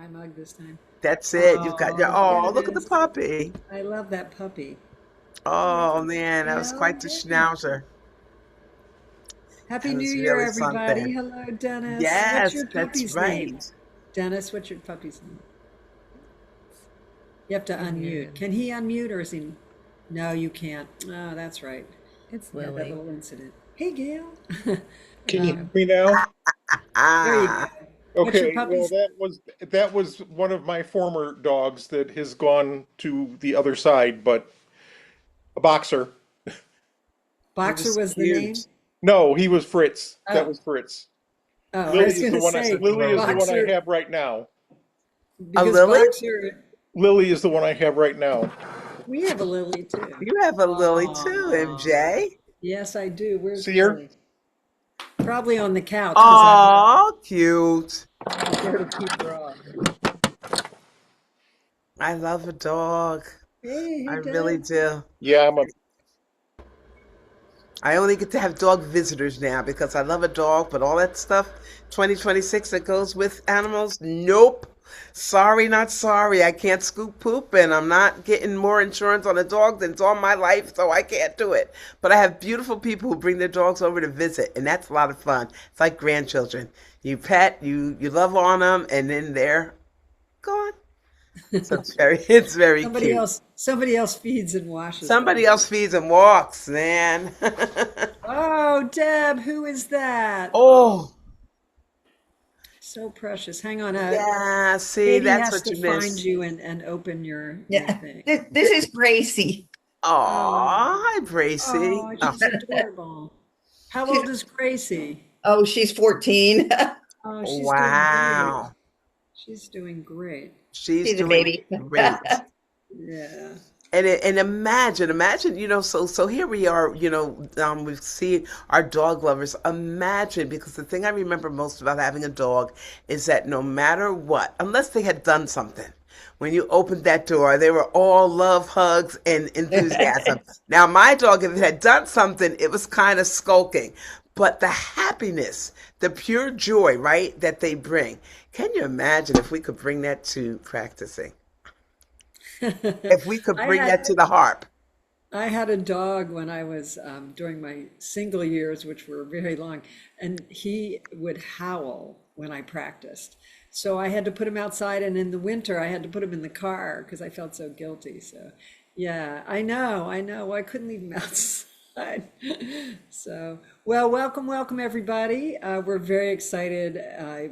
my mug this time. That's it. You've got your, Oh, oh, look at the Dennis. puppy. I love that puppy. Hi, Oh man, that was Gail. quite the Hey. schnauzer. Happy That New was Year, really everybody. something. Hello, Dennis. What's Yes, your that's puppy's name? right. Dennis, what's your puppy's name? You have to unmute. Muted. Can he unmute or is he? No, you can't. Oh, that's right. It's We had that Lily. little incident. Hey, Gail. Can you hear Um, me now? there you Ah, go. What's your Okay, well puppy's? that was one of my former dogs that has gone to the other side, but a boxer. he Boxer was was the name? cute. No, he was Fritz. That Oh, was Fritz. oh, I Lily was is going the to one I say Lily is the one I Boxer have right now. A because Lily? Boxer, Lily is the one I have right now. we have a Lily too. You have a Lily too, Oh, MJ. yes, I do. Where's See her? Lily? Probably on the couch because Oh, cute. I'm there to keep her off. I love a dog. Hey, I hey, really Deb. do. Yeah, I only get to have dog visitors now because I love a dog, but all that stuff, 2026 that goes with animals, nope. Sorry, not sorry. I can't scoop poop and I'm not getting more insurance on a dog than's on my life, so I can't do it. But I have beautiful people who bring their dogs over to visit, and that's a lot of fun. It's like grandchildren. You pet, you love on them, and then they're gone. So it's very cute. Somebody else feeds and washes Somebody them. else feeds and walks, man. Oh, Deb, who is that? Oh, So precious. Hang on. yeah. See, Katie that's has what to you find miss. you and open your Yeah, thing. this is Gracie. Oh, Oh, hi, Bracy. oh, Oh, she's adorable. How She's, old is Gracie? oh, she's 14. Oh, she's doing great. wow. She's doing great. She's She's a doing baby. great. Yeah. And imagine, so here we are, we've seen our dog lovers. Imagine, because the thing I remember most about having a dog is that no matter what, unless they had done something, when you opened that door, they were all love, hugs, and enthusiasm. Now, my dog, if it had done something, it was kind of skulking. But the happiness, the pure joy, right, that they bring. Can you imagine if we could bring that to practicing? If we could I bring that had to the harp. I had a dog when I was during my single years, which were very long, and he would howl when I practiced. So I had to put him outside, and in the winter, I had to put him in the car because I felt so guilty. So, yeah, I know. Well, I couldn't leave him outside. So, well, welcome, everybody. We're very excited.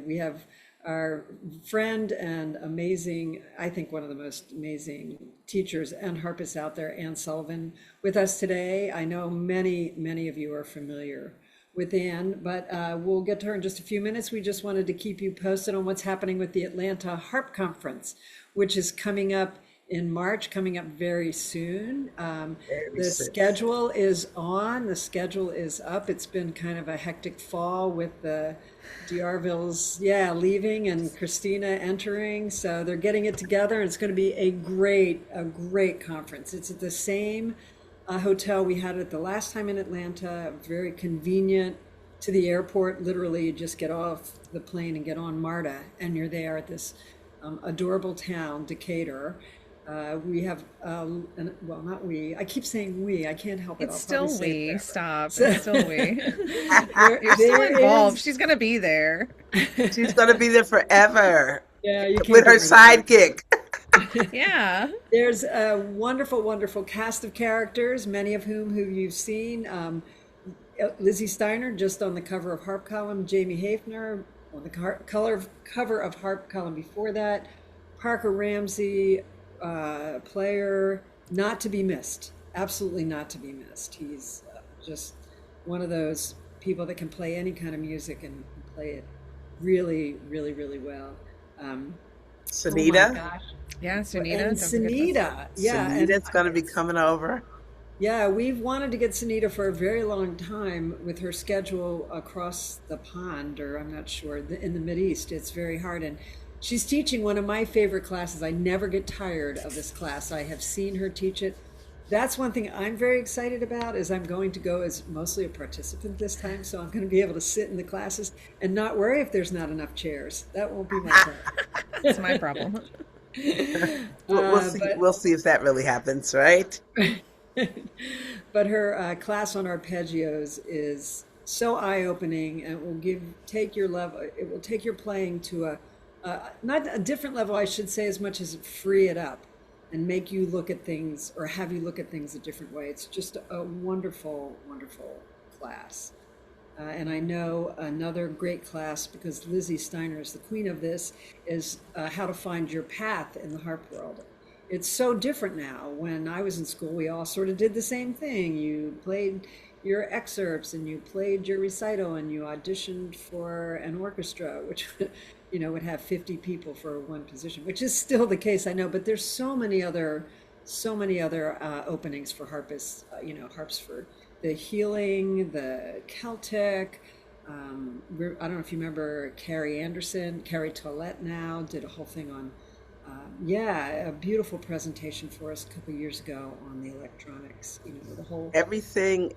We have our friend and amazing, I think one of the most amazing teachers and harpists out there, Anne Sullivan, with us today. I know many of you are familiar with Anne, but we'll get to her in just a few minutes. We just wanted to keep you posted on what's happening with the Atlanta Harp Conference, which is coming up in March, coming up very soon. Very The sick. schedule is on, the schedule is up. It's been kind of a hectic fall with the D'Arvilles, yeah, leaving and Christina entering. So they're getting it together and it's going to be a great conference. It's at the same hotel we had it the last time in Atlanta, very convenient to the airport. Literally, you just get off the plane and get on MARTA and you're there at this adorable town, Decatur. We have, well, not we. I keep saying we. I can't help it. It's I'll probably still say it we. forever. Stop. So, It's still we. You're still there involved. is, She's gonna be there. She's gonna be there forever yeah, you with can't her get rid of her. sidekick. Yeah. There's a wonderful cast of characters, many of who you've seen. Lizzie Steiner, just on the cover of Harp column. Jamie Hafner on the cover of Harp column before that. Parker Ramsey, player, not to be missed. Absolutely not to be missed. He's just one of those people that can play any kind of music and play it really well. Um, oh my Sunita. gosh. Yeah, Sunita. And Don't forget about Sunita, yeah, and Sunita's gonna be coming over. yeah, we've wanted to get Sunita for a very long time with her schedule across the pond, or I'm not sure, in the Mideast. It's very hard. And she's teaching one of my favorite classes. I never get tired of this class. I have seen her teach it That's one thing I'm very excited about is I'm going to go as mostly a participant this time. So I'm going to be able to sit in the classes and not worry if there's not enough chairs. That won't be my problem. That's my problem. We'll see. But We'll see if that really happens, right? but her class on arpeggios is so eye-opening, and it will take your level. It will take your playing to not a different level, I should say, as much as free it up and make you look at things or have you look at things a different way. It's just a wonderful, wonderful class. And I know another great class, because Lizzie Steiner is the queen of this, is how to find your path in the harp world. It's so different now. When I was in school, we all sort of did the same thing. You played your excerpts and you played your recital and you auditioned for an orchestra, which would have 50 people for one position, which is still the case, I know, but there's so many other openings for harpists, harps for the healing, the Celtic. I don't know if you remember Carrie Toilette now did a whole thing on, a beautiful presentation for us a couple years ago on the electronics, the whole. Everything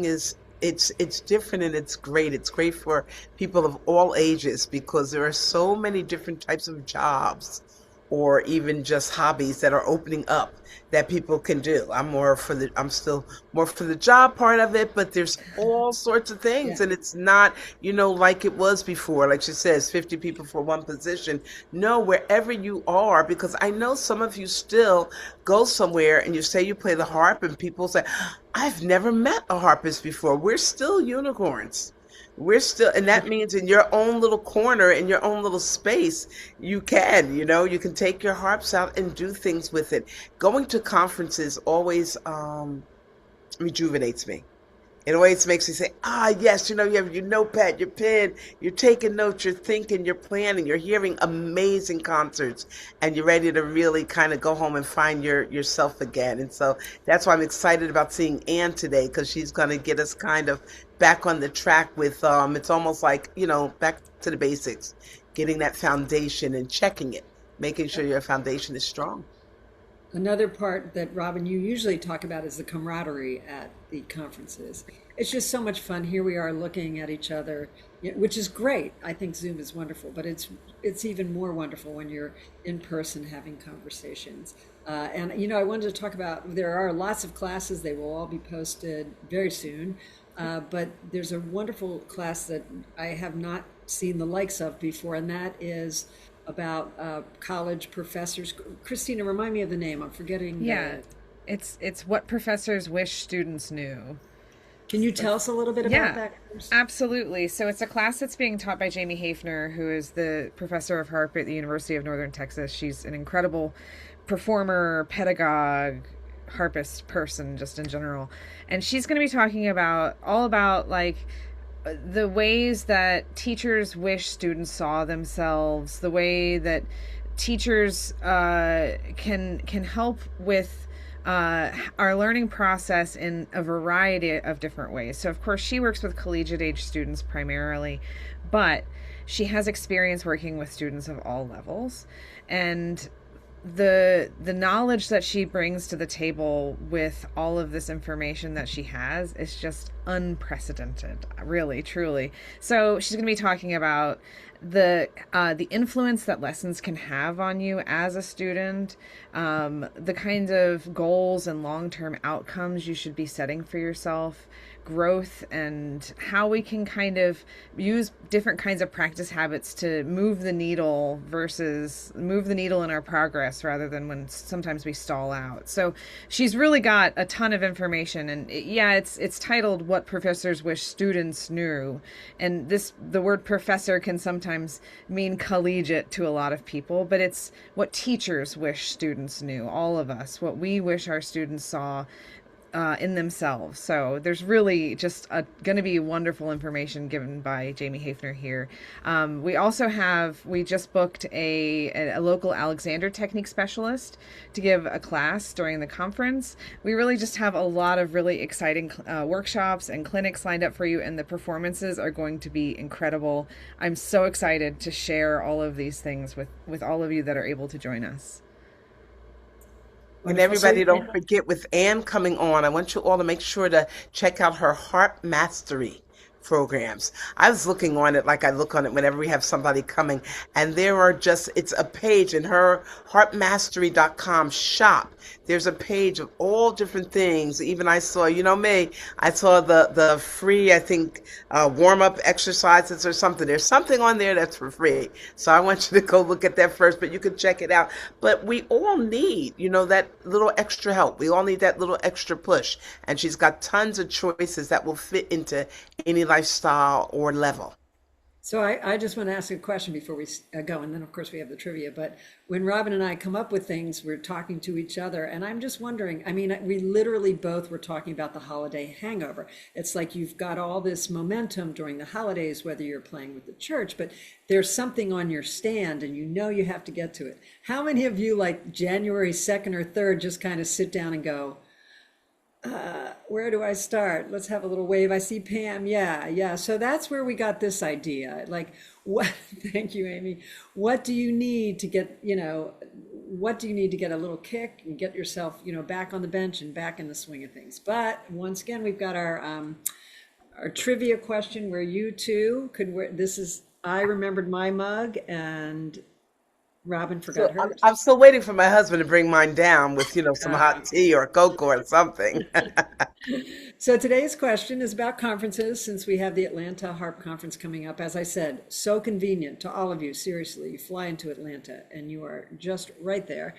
is it's different, and it's great. It's great for people of all ages because there are so many different types of jobs or even just hobbies that are opening up that people can do. I'm still more for the job part of it, but there's all sorts of things, Yeah. and it's not, like it was before. Like she says, 50 people for one position. No, wherever you are, because I know some of you still go somewhere and you say you play the harp and people say, I've never met a harpist before. We're still unicorns. And that means in your own little corner, in your own little space, you can take your harps out and do things with it. Going to conferences always rejuvenates me. It always makes me say, yes, you have your notepad, your pen, you're taking notes, you're thinking, you're planning, you're hearing amazing concerts, and you're ready to really kind of go home and find yourself again. And so that's why I'm excited about seeing Anne today, because she's going to get us kind of back on the track with, it's almost like, back to the basics, getting that foundation and checking it, making sure your foundation is strong. Another part that, Robin, you usually talk about is the camaraderie at the conferences. It's just so much fun. Here we are looking at each other, which is great. I think Zoom is wonderful, but it's even more wonderful when you're in person having conversations. And I wanted to talk about, there are lots of classes. They will all be posted very soon. But there's a wonderful class that I have not seen the likes of before, and that is about college professors. Christina, remind me of the name. I'm forgetting. Yeah, it's what professors wish students knew. Can you tell us a little bit about that? Absolutely. So it's a class that's being taught by Jamie Hafner, who is the professor of harp at the University of Northern Texas. She's an incredible performer, pedagogue, harpist person just in general. And she's going to be talking about like the ways that teachers wish students saw themselves, the way that teachers can help with our learning process in a variety of different ways. So of course she works with collegiate age students primarily, but she has experience working with students of all levels, and the knowledge that she brings to the table with all of this information that she has is just unprecedented, really, truly. So she's going to be talking about the influence that lessons can have on you as a student, the kind of goals and long-term outcomes you should be setting for yourself, growth, and how we can kind of use different kinds of practice habits to move the needle in our progress rather than when sometimes we stall out. So she's really got a ton of information, and it's titled What Professors Wish Students Knew. And the word professor can sometimes mean collegiate to a lot of people, but it's what teachers wish students knew, all of us, what we wish our students saw in themselves. So there's really just going to be wonderful information given by Jamie Hafner here. We just booked a local Alexander technique specialist to give a class during the conference. We really just have a lot of really exciting workshops and clinics lined up for you, and the performances are going to be incredible. I'm so excited to share all of these things with all of you that are able to join us. And Wonderful. So, everybody, don't forget with Anne coming on, I want you all to make sure to check out her harp mastery programs. I was looking on it like I look on it whenever we have somebody coming, and there are just, it's a page in her harpmastery.com shop. There's a page of all different things. Even I saw, you know me, I saw the free, I think, warm up exercises or something. There's something on there that's for free. So I want you to go look at that first, but you can check it out. But we all need, that little extra help. We all need that little extra push. And she's got tons of choices that will fit into any lifestyle or level. so I just want to ask a question before we go, and then of course we have the trivia. But when Robin and I come up with things, we're talking to each other, and I'm just wondering. I mean, we literally both were talking about the holiday hangover. It's like you've got all this momentum during the holidays, whether you're playing with the church, but there's something on your stand, and you have to get to it. How many of you, like January 2nd or 3rd, just kind of sit down and go, where do I start? Let's have a little wave. I see Pam. Yeah, yeah. So that's where we got this idea. Like, what? Thank you, Amy. What do you need to get, what do you need to get a little kick and get yourself, back on the bench and back in the swing of things? But once again, we've got our trivia question where you two could wear. This is, I remembered my mug and Robin So forgot I'm, hers. I'm still waiting for my husband to bring mine down with, some hot tea or cocoa or something. So today's question is about conferences, since we have the Atlanta Harp Conference coming up. As I said, so convenient to all of you. Seriously, you fly into Atlanta and you are just right there.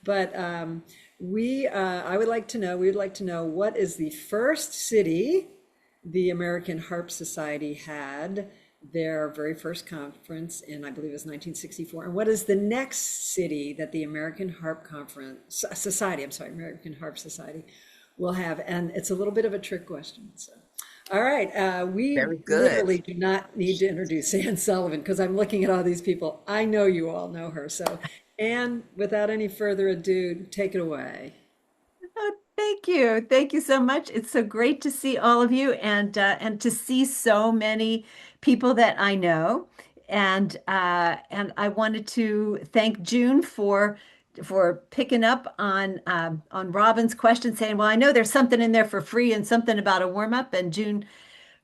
But I would like to know, we would like to know, what is the first city the American Harp Society had their very first conference in, I believe it was 1964. And what is the next city that the American Harp Conference Society, I'm sorry, American Harp Society will have? And it's a little bit of a trick question. So, all right, we Very good. literally do not need to introduce Anne Sullivan because I'm looking at all these people. I know you all know her. So, Anne, without any further ado, take it away. Oh, thank you. Thank you so much. It's so great to see all of you and to see so many people that I know. And I wanted to thank June for picking up on Robin's question, saying, "Well, I know there's something in there for free and something about a warm up." And June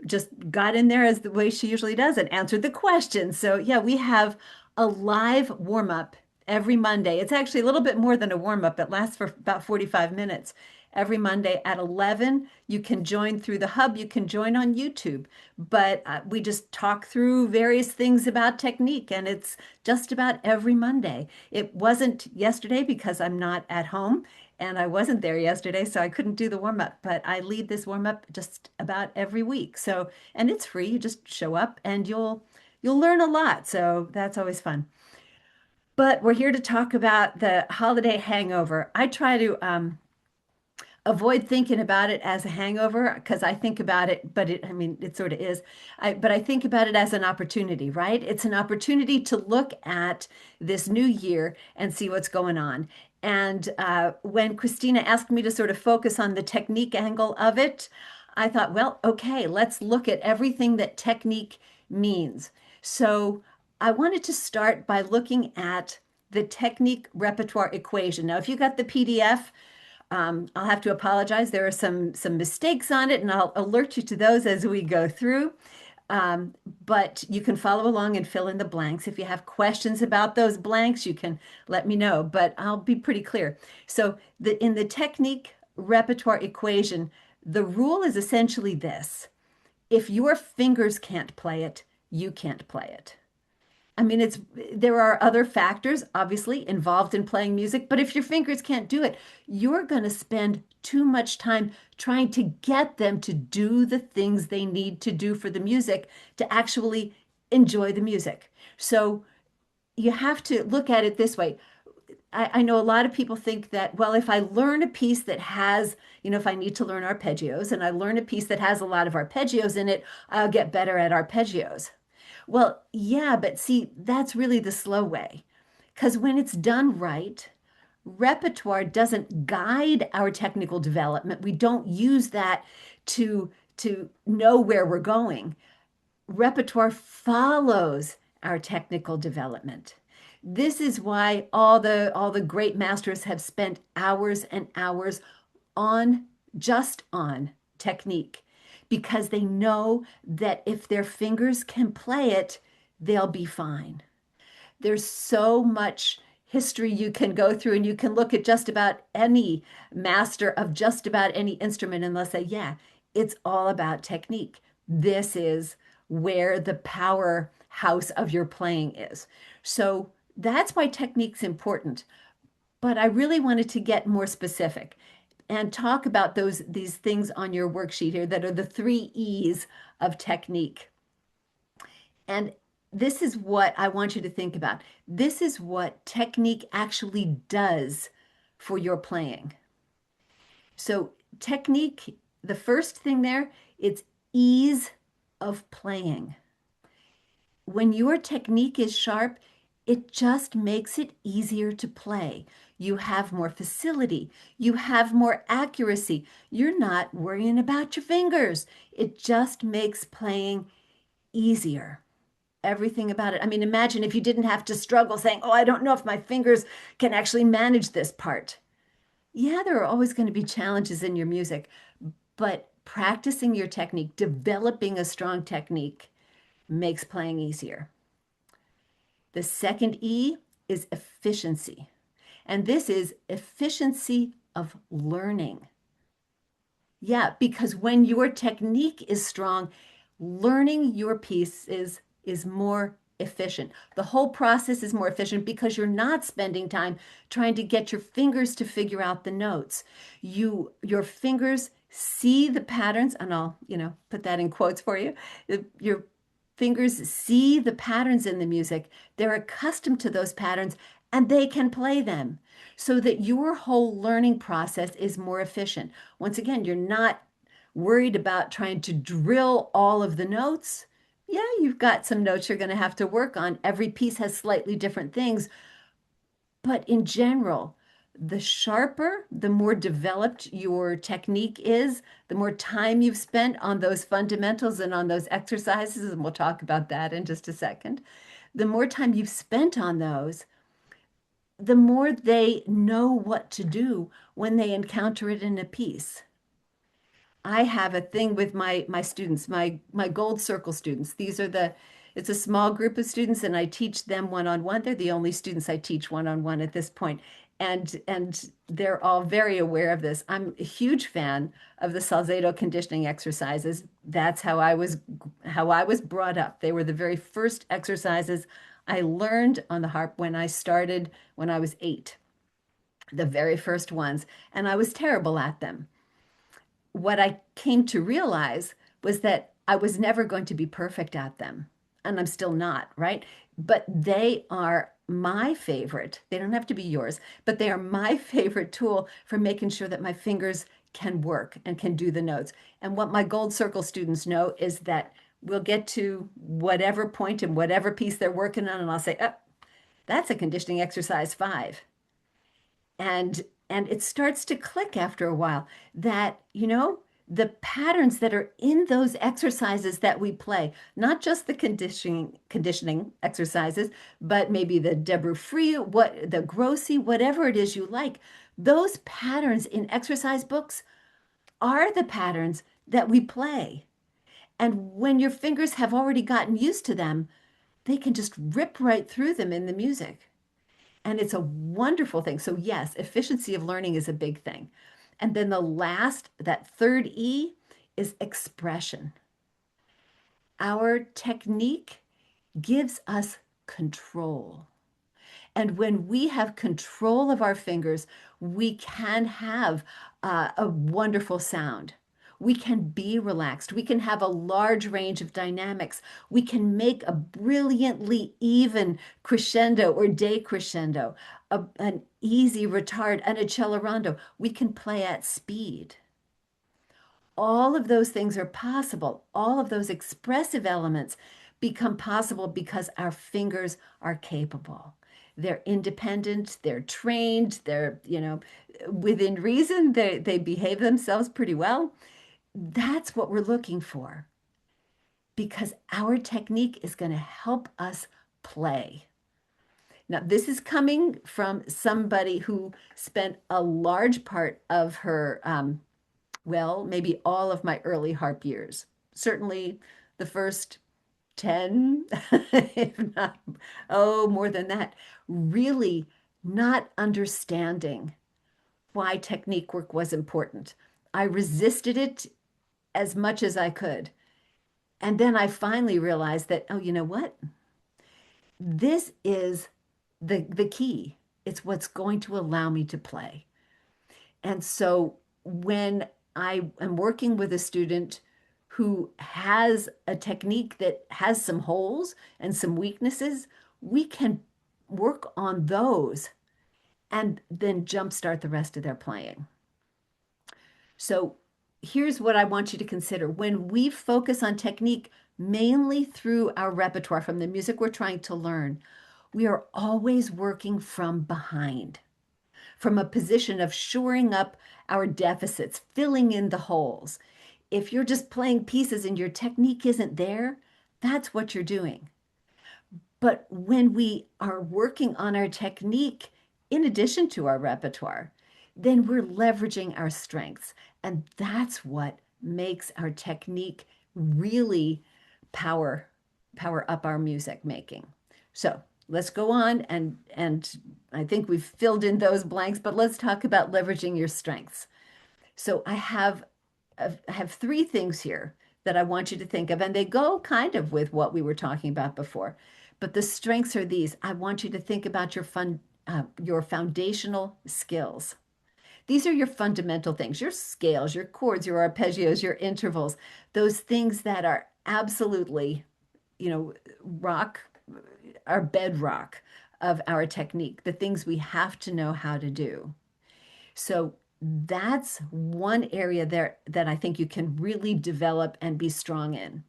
just got in there as the way she usually does and answered the question. So yeah, we have a live warm up every Monday. It's actually a little bit more than a warm up. It lasts for about 45 minutes. Every Monday at 11, you can join through the hub. You can join on YouTube, but we just talk through various things about technique, and it's just about every Monday. It wasn't yesterday because I'm not at home, and I wasn't there yesterday, so I couldn't do the warm up, but I lead this warm up just about every week. So, and it's free. You just show up and you'll learn a lot. So that's always fun. But we're here to talk about the holiday hangover. I try to avoid thinking about it as a hangover because I think about it, but I mean, it sort of is. But I think about it as an opportunity, right? It's an opportunity to look at this new year and see what's going on. And when Christina asked me to sort of focus on the technique angle of it, I thought, well, okay, let's look at everything that technique means. So I wanted to start by looking at the technique repertoire equation. Now, if you got the PDF, I'll have to apologize. There are some mistakes on it, and I'll alert you to those as we go through. But you can follow along and fill in the blanks. If you have questions about those blanks, you can let me know, but I'll be pretty clear. So in the technique repertoire equation, the rule is essentially this. If your fingers can't play it, you can't play it. I mean, there are other factors obviously involved in playing music, but if your fingers can't do it, you're going to spend too much time trying to get them to do the things they need to do for the music to actually enjoy the music. So you have to look at it this way. I know a lot of people think that, well, if I learn a piece that has, if I need to learn arpeggios and I learn a piece that has a lot of arpeggios in it, I'll get better at arpeggios. Well, yeah, but see, that's really the slow way. Because when it's done right, repertoire doesn't guide our technical development. We don't use that to know where we're going. Repertoire follows our technical development. This is why all the great masters have spent hours and hours on just on technique, because they know that if their fingers can play it, they'll be fine. There's so much history you can go through, and you can look at just about any master of just about any instrument and they'll say, yeah, it's all about technique. This is where the powerhouse of your playing is. So that's why technique's important. But I really wanted to get more specific and talk about these things on your worksheet here that are the 3 E's of technique. And this is what I want you to think about. This is what technique actually does for your playing. So, technique, the first thing there, it's ease of playing. When your technique is sharp, it just makes it easier to play. You have more facility. You have more accuracy. You're not worrying about your fingers. It just makes playing easier. Everything about it. I mean, imagine if you didn't have to struggle saying, oh, I don't know if my fingers can actually manage this part. Yeah, there are always going to be challenges in your music, but practicing your technique, developing a strong technique makes playing easier. The second E is efficiency. And this is efficiency of learning. Yeah, because when your technique is strong, learning your piece is more efficient. The whole process is more efficient because you're not spending time trying to get your fingers to figure out the notes. Your fingers see the patterns, and I'll, put that in quotes for you. Your fingers see the patterns in the music. They're accustomed to those patterns and they can play them so that your whole learning process is more efficient. Once again, you're not worried about trying to drill all of the notes. Yeah, you've got some notes you're going to have to work on. Every piece has slightly different things. But in general, the sharper, the more developed your technique is, the more time you've spent on those fundamentals and on those exercises, and we'll talk about that in just a second. The more time you've spent on those, the more they know what to do when they encounter it in a piece. I have a thing with my students, my gold circle students. It's a small group of students and I teach them one-on-one. They're the only students I teach one-on-one at this point. And they're all very aware of this. I'm a huge fan of the Salzedo conditioning exercises. That's how I was brought up. They were the very first exercises I learned on the harp when I started when I was 8. The very first ones, and I was terrible at them. What I came to realize was that I was never going to be perfect at them. And I'm still not, right? But they are my favorite. They don't have to be yours, but they are my favorite tool for making sure that my fingers can work and can do the notes. And what my gold circle students know is that we'll get to whatever point in whatever piece they're working on, and I'll say, oh, that's a conditioning exercise 5. And it starts to click after a while that, the patterns that are in those exercises that we play, not just the conditioning exercises, but maybe the Debreu-Free, the Grossi, whatever it is you like, those patterns in exercise books are the patterns that we play. And when your fingers have already gotten used to them, they can just rip right through them in the music. And it's a wonderful thing. So yes, efficiency of learning is a big thing. And then that third E is expression. Our technique gives us control. And when we have control of our fingers, we can have a wonderful sound. We can be relaxed. We can have a large range of dynamics. We can make a brilliantly even crescendo or decrescendo, an easy retard, and a accelerando. We can play at speed. All of those things are possible. All of those expressive elements become possible because our fingers are capable. They're independent, they're trained, they're, within reason, they behave themselves pretty well. That's what we're looking for because our technique is going to help us play. Now, this is coming from somebody who spent a large part of her, well, maybe all of my early harp years, certainly the first 10, if not, oh, more than that, really not understanding why technique work was important. I resisted it as much as I could. And then I finally realized that, oh, you know what? This is the key. It's what's going to allow me to play. And so when I am working with a student who has a technique that has some holes and some weaknesses, we can work on those and then jumpstart the rest of their playing. So here's what I want you to consider. When we focus on technique mainly through our repertoire from the music we're trying to learn, we are always working from behind, from a position of shoring up our deficits, filling in the holes. If you're just playing pieces and your technique isn't there, that's what you're doing. But when we are working on our technique in addition to our repertoire, then we're leveraging our strengths. And that's what makes our technique really power up our music making. So let's go on and I think we've filled in those blanks, but let's talk about leveraging your strengths. So I have three things here that I want you to think of, and they go kind of with what we were talking about before. But the strengths are these. I want you to think about your foundational skills. These are your fundamental things, your scales, your chords, your arpeggios, your intervals, those things that are absolutely, rock, our bedrock of our technique, the things we have to know how to do. So that's one area there that I think you can really develop and be strong in.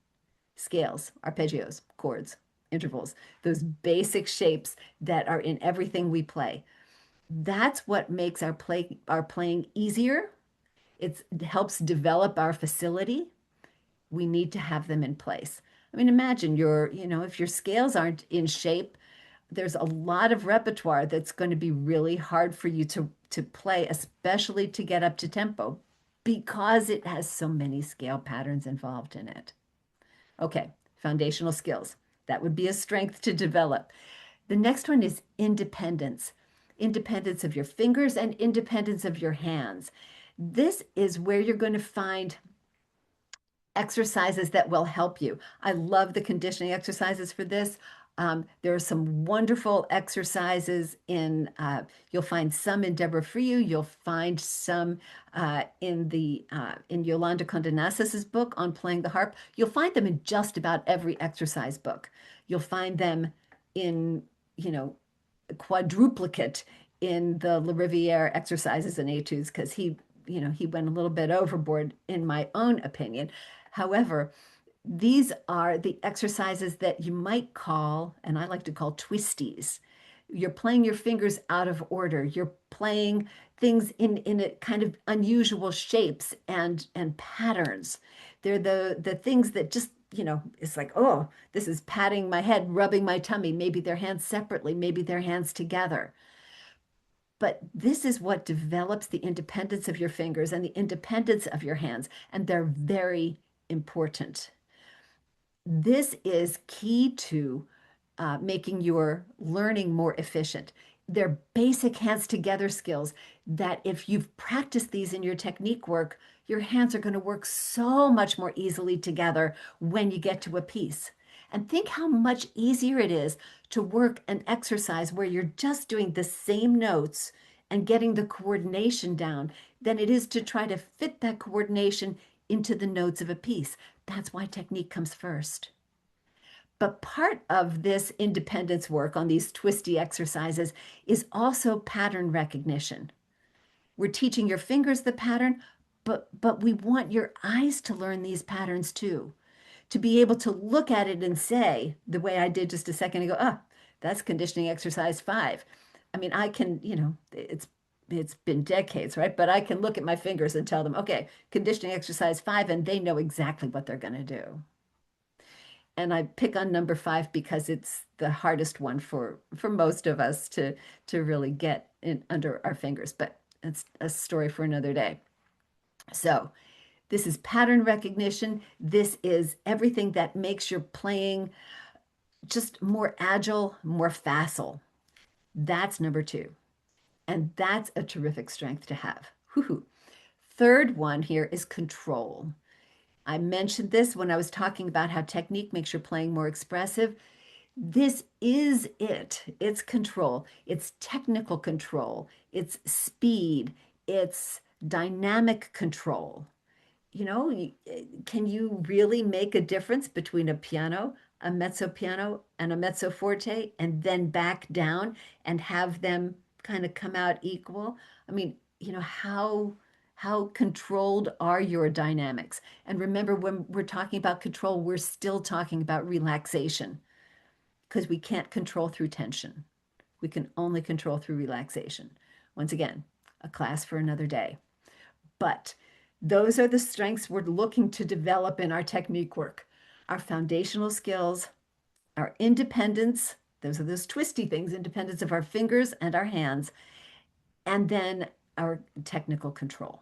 Scales, arpeggios, chords, intervals, those basic shapes that are in everything we play. That's what makes our playing easier. It helps develop our facility. We need to have them in place. I mean, imagine if your scales aren't in shape, there's a lot of repertoire that's going to be really hard for you to play, especially to get up to tempo, because it has so many scale patterns involved in it. Okay, foundational skills. That would be a strength to develop. The next one is independence. Independence of your fingers and independence of your hands. This is where you're going to find exercises that will help you. I love the conditioning exercises for this. There are some wonderful exercises you'll find some in Deborah Friou, you'll find some in Yolanda Condenasas's book on playing the harp. You'll find them in just about every exercise book. You'll find them in, quadruplicate in the Le Riviere exercises and etudes, because he went a little bit overboard in my own opinion. However, these are the exercises that you might call, and I like to call twisties. You're playing your fingers out of order. You're playing things in a kind of unusual shapes and patterns. They're the things that just, it's like, oh, this is patting my head, rubbing my tummy. Maybe their hands separately, maybe their hands together. But this is what develops the independence of your fingers and the independence of your hands, and they're very important. This is key to making your learning more efficient. They're basic hands together skills that if you've practiced these in your technique work, your hands are going to work so much more easily together when you get to a piece. And think how much easier it is to work an exercise where you're just doing the same notes and getting the coordination down than it is to try to fit that coordination into the notes of a piece. That's why technique comes first. But part of this independence work on these twisty exercises is also pattern recognition. We're teaching your fingers the pattern, but we want your eyes to learn these patterns too, to be able to look at it and say, the way I did just a second ago, that's conditioning exercise 5. I mean, I can, it's been decades, right? But I can look at my fingers and tell them, okay, conditioning exercise 5, and they know exactly what they're going to do. And I pick on number 5 because it's the hardest one for most of us to really get in under our fingers, but it's a story for another day. So this is pattern recognition. This is everything that makes your playing just more agile, more facile. That's number 2. And that's a terrific strength to have. Woo-hoo. Third one here is control. I mentioned this when I was talking about how technique makes your playing more expressive. This is it. It's control. It's technical control. It's speed. It's dynamic control. You know, can you really make a difference between a piano, a mezzo piano, and a mezzo forte, and then back down and have them kind of come out equal? I mean, you know, how controlled are your dynamics? And remember, when we're talking about control, we're still talking about relaxation, because we can't control through tension. We can only control through relaxation. Once again, a class for another day. But those are the strengths we're looking to develop in our technique work. Our foundational skills, our independence, those are those twisty things, independence of our fingers and our hands, and then our technical control.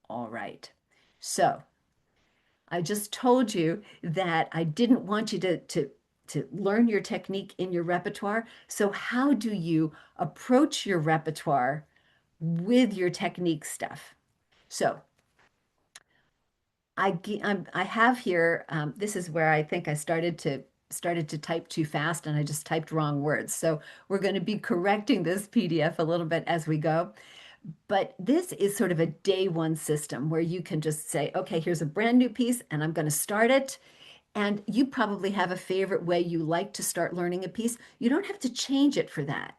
All right. So I just told you that I didn't want you to learn your technique in your repertoire. So how do you approach your repertoire with your technique stuff? So I have here, this is where I think I started to type too fast and I just typed wrong words. So we're going to be correcting this PDF a little bit as we go. But this is sort of a day one system where you can just say, okay, here's a brand new piece and I'm going to start it. And you probably have a favorite way you like to start learning a piece. You don't have to change it for that.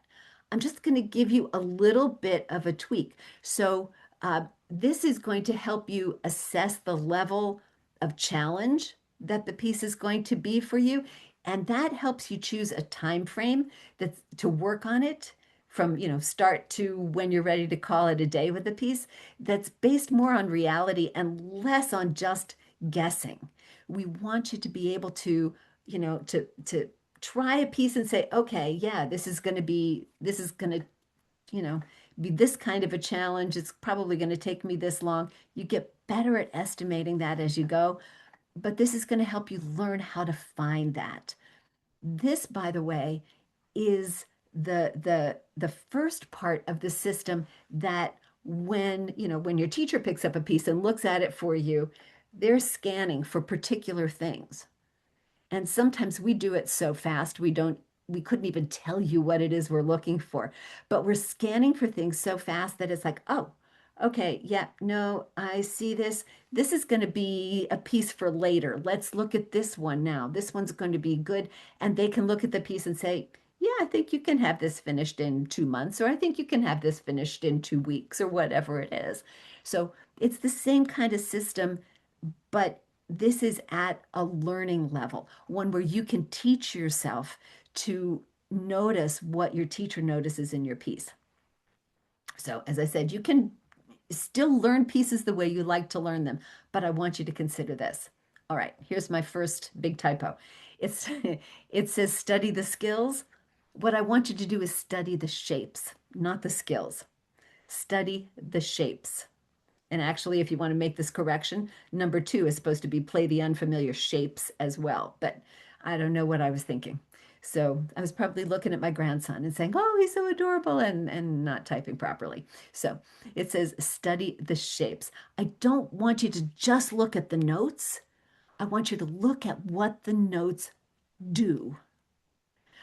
I'm just going to give you a little bit of a tweak. So this is going to help you assess the level of challenge that the piece is going to be for you. And that helps you choose a time frame that's to work on it, from start to when you're ready to call it a day with the piece, that's based more on reality and less on just guessing. We want you to be able to to try a piece and say, okay, yeah, this is going to be this kind of a challenge. It's probably going to take me this long. You get better at estimating that as you go, but this is going to help you learn how to find that. This, by the way, is the first part of the system that when your teacher picks up a piece and looks at it for you, they're scanning for particular things. And sometimes we do it so fast we couldn't even tell you what it is we're looking for. But we're scanning for things so fast that it's like, oh, okay, yeah, no, I see this. This is going to be a piece for later. Let's look at this one now. This one's going to be good. And they can look at the piece and say, yeah, I think you can have this finished in 2 months, or I think you can have this finished in 2 weeks, or whatever it is. So it's the same kind of system, but this is at a learning level, one where you can teach yourself to notice what your teacher notices in your piece. So as I said, you can still learn pieces the way you like to learn them, but I want you to consider this. All right, here's my first big typo. It says study the skills. What I want you to do is study the shapes, not the skills. Study the shapes. And actually, if you want to make this correction, number 2 is supposed to be play the unfamiliar shapes as well. But I don't know what I was thinking. So I was probably looking at my grandson and saying, oh, he's so adorable, and not typing properly. So it says study the shapes. I don't want you to just look at the notes. I want you to look at what the notes do.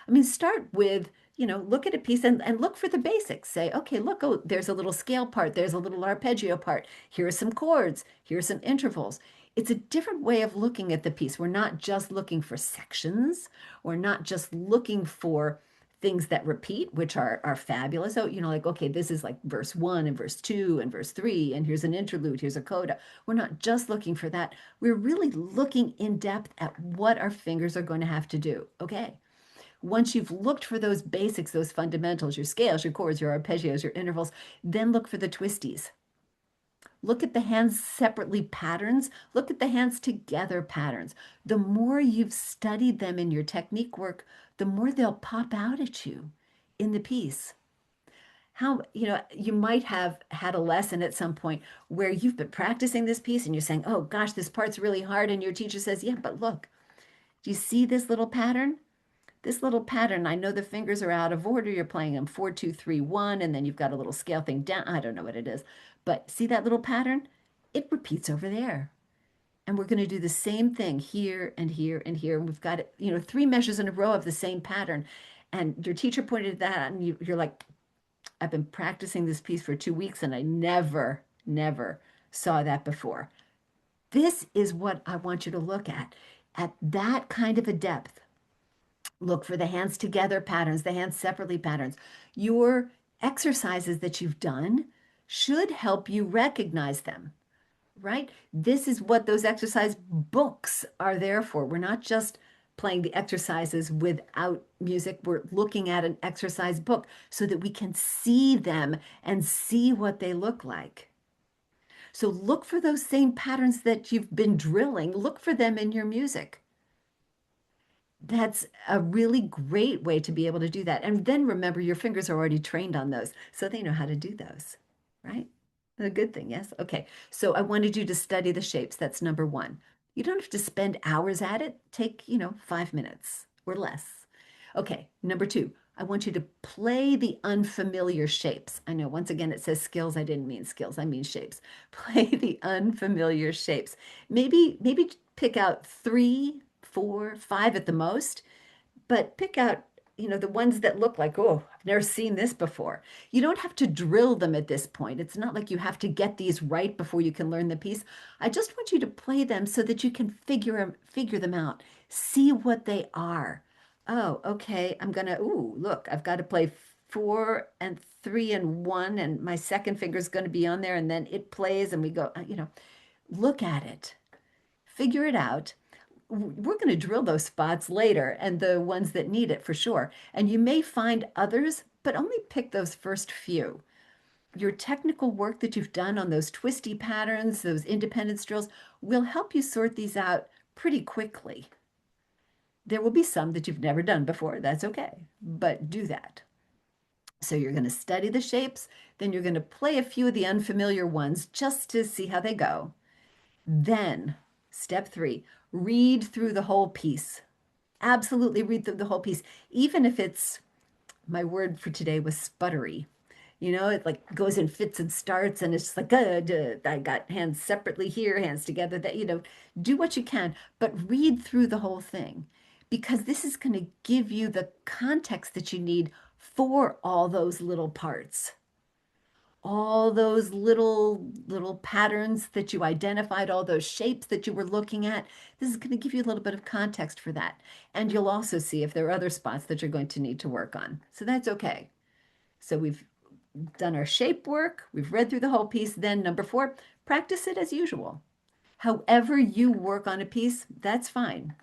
I mean, start with, look at a piece and look for the basics. Say, okay, look, oh, there's a little scale part. There's a little arpeggio part. Here are some chords. Here are some intervals. It's a different way of looking at the piece. We're not just looking for sections. We're not just looking for things that repeat, which are fabulous. So, like, okay, this is like verse 1 and verse 2 and verse 3, and here's an interlude, here's a coda. We're not just looking for that. We're really looking in depth at what our fingers are going to have to do. Okay. Once you've looked for those basics, those fundamentals, your scales, your chords, your arpeggios, your intervals, then look for the twisties. Look at the hands separately patterns. Look at the hands together patterns. The more you've studied them in your technique work, the more they'll pop out at you in the piece. How, you might have had a lesson at some point where you've been practicing this piece and you're saying, oh gosh, this part's really hard. And your teacher says, yeah, but look, do you see this little pattern? This little pattern, I know the fingers are out of order. You're playing them 4, 2, 3, 1, and then you've got a little scale thing down. I don't know what it is, but see that little pattern? It repeats over there. And we're going to do the same thing here and here and here. And we've got, 3 measures in a row of the same pattern. And your teacher pointed that out, and you're like, I've been practicing this piece for 2 weeks, and I never, never saw that before. This is what I want you to look at that kind of a depth. Look for the hands together patterns, the hands separately patterns. Your exercises that you've done should help you recognize them, right? This is what those exercise books are there for. We're not just playing the exercises without music. We're looking at an exercise book so that we can see them and see what they look like. So look for those same patterns that you've been drilling. Look for them in your music. That's a really great way to be able to do that. And then remember, your fingers are already trained on those, so they know how to do those, right? A good thing, yes? Okay, so I wanted you to study the shapes. That's number 1. You don't have to spend hours at it. Take, 5 minutes or less. Okay, number 2, I want you to play the unfamiliar shapes. I know, once again, it says skills. I didn't mean skills. I mean shapes. Play the unfamiliar shapes. Maybe pick out 3, 4, 5 at the most, but pick out, the ones that look like, oh, I've never seen this before. You don't have to drill them at this point. It's not like you have to get these right before you can learn the piece. I just want you to play them so that you can figure them out. See what they are. Oh, okay, look, I've got to play 4 and 3 and 1, and my second finger is going to be on there, and then it plays, and we go, look at it. Figure it out. We're going to drill those spots later and the ones that need it for sure. And you may find others, but only pick those first few. Your technical work that you've done on those twisty patterns, those independence drills, will help you sort these out pretty quickly. There will be some that you've never done before. That's okay, but do that. So you're going to study the shapes, then you're going to play a few of the unfamiliar ones just to see how they go. Then, step 3, read through the whole piece. Absolutely read through the whole piece, even if it's, my word for today was sputtery. It like goes in fits and starts, and it's like, I got hands separately here, hands together. That, do what you can, but read through the whole thing, because this is going to give you the context that you need for all those little parts. All those little patterns that you identified, all those shapes that you were looking at. This is going to give you a little bit of context for that. And you'll also see if there are other spots that you're going to need to work on. So that's okay. So we've done our shape work. We've read through the whole piece. Then number 4, practice it as usual. However you work on a piece, that's fine.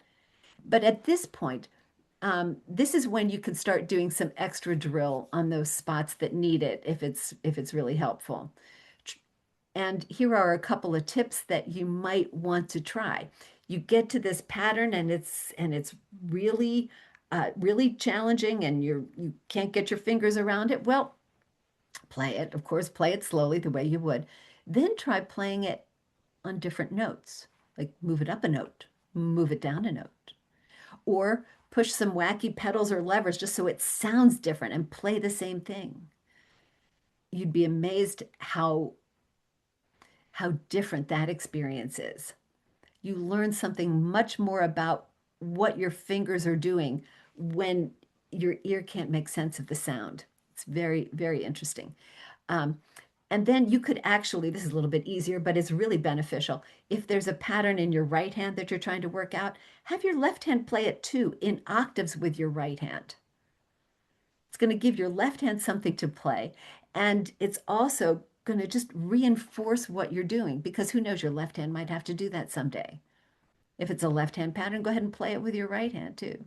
But at this point, this is when you can start doing some extra drill on those spots that need it, if it's really helpful. And here are a couple of tips that you might want to try. You get to this pattern and it's really really challenging, and you can't get your fingers around it. Well, play it, of course, play it slowly the way you would. Then try playing it on different notes, like move it up a note, move it down a note, or push some wacky pedals or levers just so it sounds different, and play the same thing. You'd be amazed how different that experience is. You learn something much more about what your fingers are doing when your ear can't make sense of the sound. It's very, very interesting. And then you could actually, this is a little bit easier, but it's really beneficial. If there's a pattern in your right hand that you're trying to work out, have your left hand play it too, in octaves with your right hand. It's going to give your left hand something to play. And it's also going to just reinforce what you're doing, because who knows, your left hand might have to do that someday. If it's a left hand pattern, go ahead and play it with your right hand too.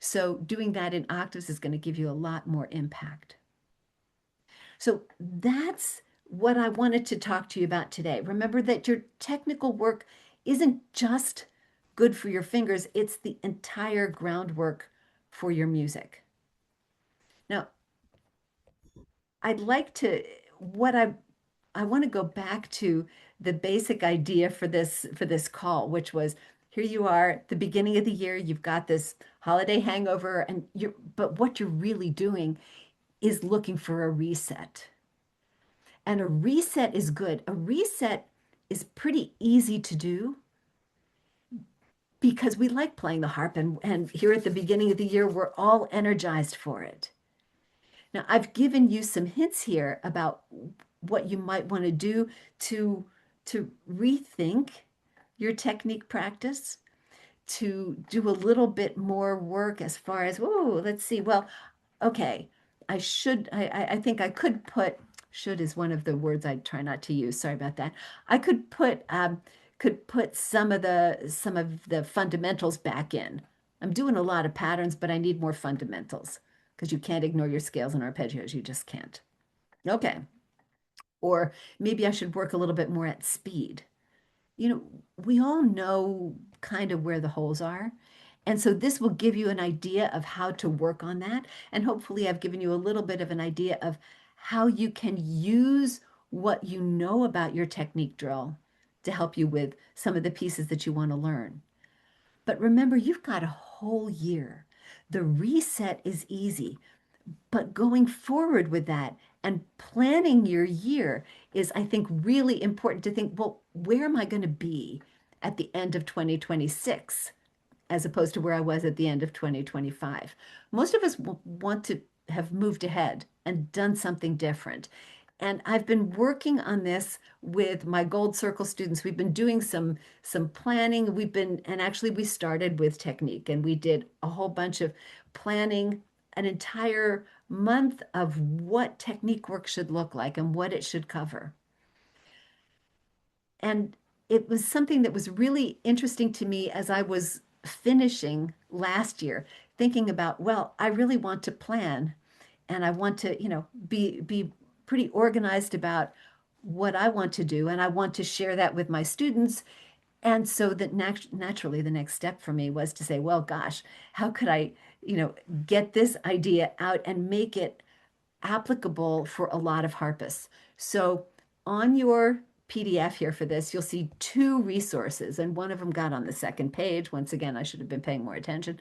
So doing that in octaves is going to give you a lot more impact. So that's what I wanted to talk to you about today. Remember that your technical work isn't just good for your fingers, it's the entire groundwork for your music. Now, I'd like to, what I want to go back to the basic idea for this call, which was here you are at the beginning of the year, you've got this holiday hangover, and but what you're really doing is looking for a reset. And a reset is good. A reset is pretty easy to do because we like playing the harp, and here at the beginning of the year, we're all energized for it. Now, I've given you some hints here about what you might want to do to rethink your technique practice, to do a little bit more work as far as, oh, let's see. Well, okay, I think I could put, should is one of the words I try not to use. Sorry about that. I could put some of the fundamentals back in. I'm doing a lot of patterns, but I need more fundamentals because you can't ignore your scales and arpeggios. You just can't. Okay. Or maybe I should work a little bit more at speed. You know, we all know kind of where the holes are. And so this will give you an idea of how to work on that. And hopefully I've given you a little bit of an idea of how you can use what you know about your technique drill to help you with some of the pieces that you want to learn. But remember, you've got a whole year. The reset is easy, but going forward with that and planning your year is, I think, really important to think, well, where am I going to be at the end of 2026 as opposed to where I was at the end of 2025? Most of us want to have moved ahead and done something different. And I've been working on this with my Gold Circle students. We've been doing some planning. And actually we started with technique, and we did a whole bunch of planning, an entire month of what technique work should look like and what it should cover. And it was something that was really interesting to me as I was finishing last year, thinking about, well, I really want to plan, and I want to, be pretty organized about what I want to do, and I want to share that with my students. And so that naturally the next step for me was to say, well, gosh, how could I, get this idea out and make it applicable for a lot of harpists? So on your PDF here for this, you'll see two resources, and one of them got on the second page. Once again, I should have been paying more attention.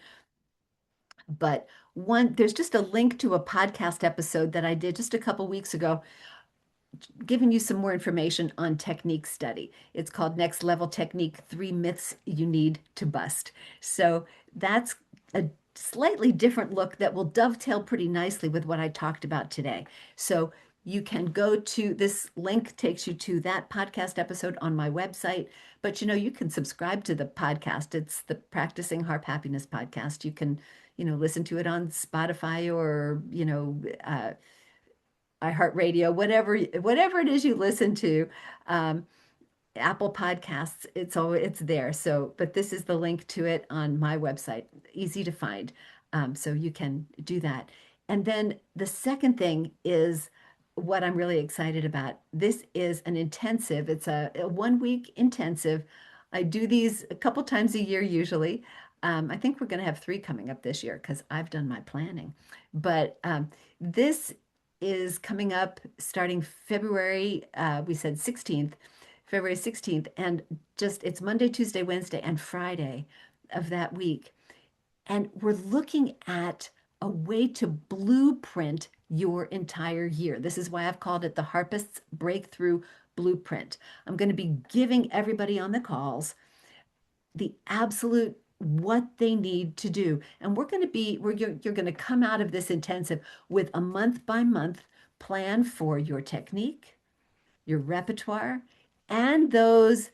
But there's just a link to a podcast episode that I did just a couple weeks ago, giving you some more information on technique study. It's called Next Level Technique: 3 Myths You Need to Bust. So that's a slightly different look that will dovetail pretty nicely with what I talked about today. So you can go to this link, takes you to that podcast episode on my website. But you can subscribe to the podcast. It's the Practicing Harp Happiness podcast. You can, listen to it on Spotify or, iHeartRadio, whatever it is you listen to, Apple Podcasts. It's there. So, but this is the link to it on my website, easy to find. So you can do that. And then the second thing is what I'm really excited about. This is an intensive. It's a 1-week intensive. I do these a couple times a year usually. I think we're going to have 3 coming up this year because I've done my planning. But this is coming up starting February, we said 16th, February 16th, and it's Monday, Tuesday, Wednesday, and Friday of that week. And we're looking at a way to blueprint your entire year. This is why I've called it the Harpist's Breakthrough Blueprint. I'm going to be giving everybody on the calls the absolute what they need to do. And you're going to come out of this intensive with a month by month plan for your technique, your repertoire, and those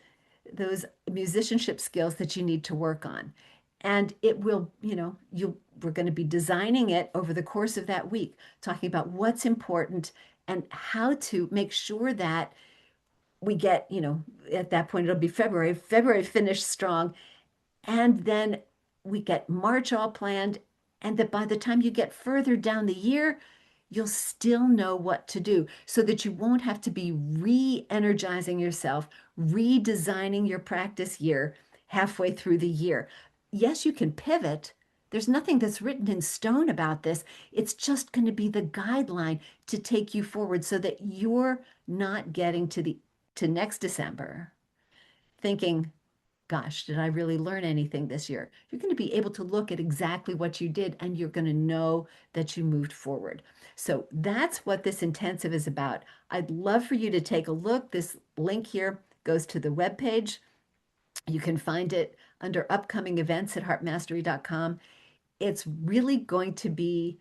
musicianship skills that you need to work on. And it will, we're going to be designing it over the course of that week, talking about what's important and how to make sure that we get, at that point, it'll be February finished strong. And then we get March all planned. And that by the time you get further down the year, you'll still know what to do so that you won't have to be re-energizing yourself, redesigning your practice year halfway through the year. Yes, you can pivot. There's nothing that's written in stone about this. It's just going to be the guideline to take you forward so that you're not getting to next December thinking, gosh, did I really learn anything this year? You're going to be able to look at exactly what you did and you're going to know that you moved forward. So that's what this intensive is about. I'd love for you to take a look. This link here goes to the webpage. You can find it under upcoming events at harpmastery.com. It's really going to be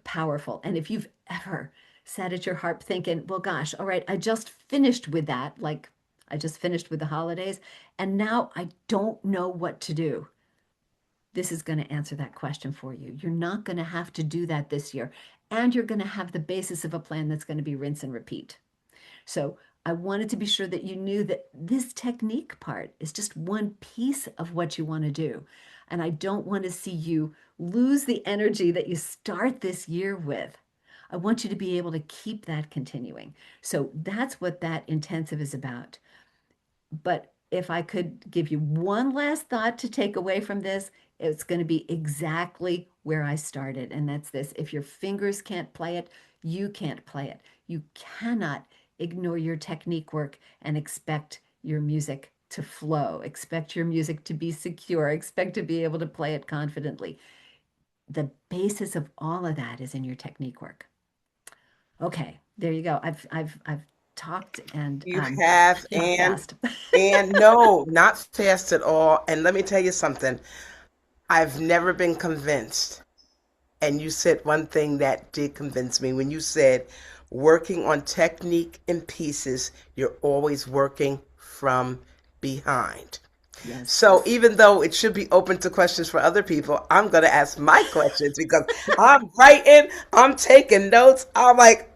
powerful. And if you've ever sat at your harp thinking, well, gosh, all right, I just finished with that, like I just finished with the holidays, and now I don't know what to do. This is going to answer that question for you. You're not going to have to do that this year, and you're going to have the basis of a plan that's going to be rinse and repeat. So I wanted to be sure that you knew that this technique part is just one piece of what you want to do. And I don't want to see you lose the energy that you start this year with. I want you to be able to keep that continuing. So that's what that intensive is about. But if I could give you one last thought to take away from this, it's going to be exactly where I started. And that's this: if your fingers can't play it, you can't play it. You cannot ignore your technique work and expect your music to flow, expect your music to be secure, expect to be able to play it confidently. The basis of all of that is in your technique work. Okay, there you go. I've talked and You have, talked and fast. no, not fast at all. And let me tell you something. I've never been convinced. And you said one thing that did convince me when you said working on technique and pieces, you're always working from behind. Yes. So even though it should be open to questions for other people, I'm going to ask my questions because I'm writing, I'm taking notes. I'm like,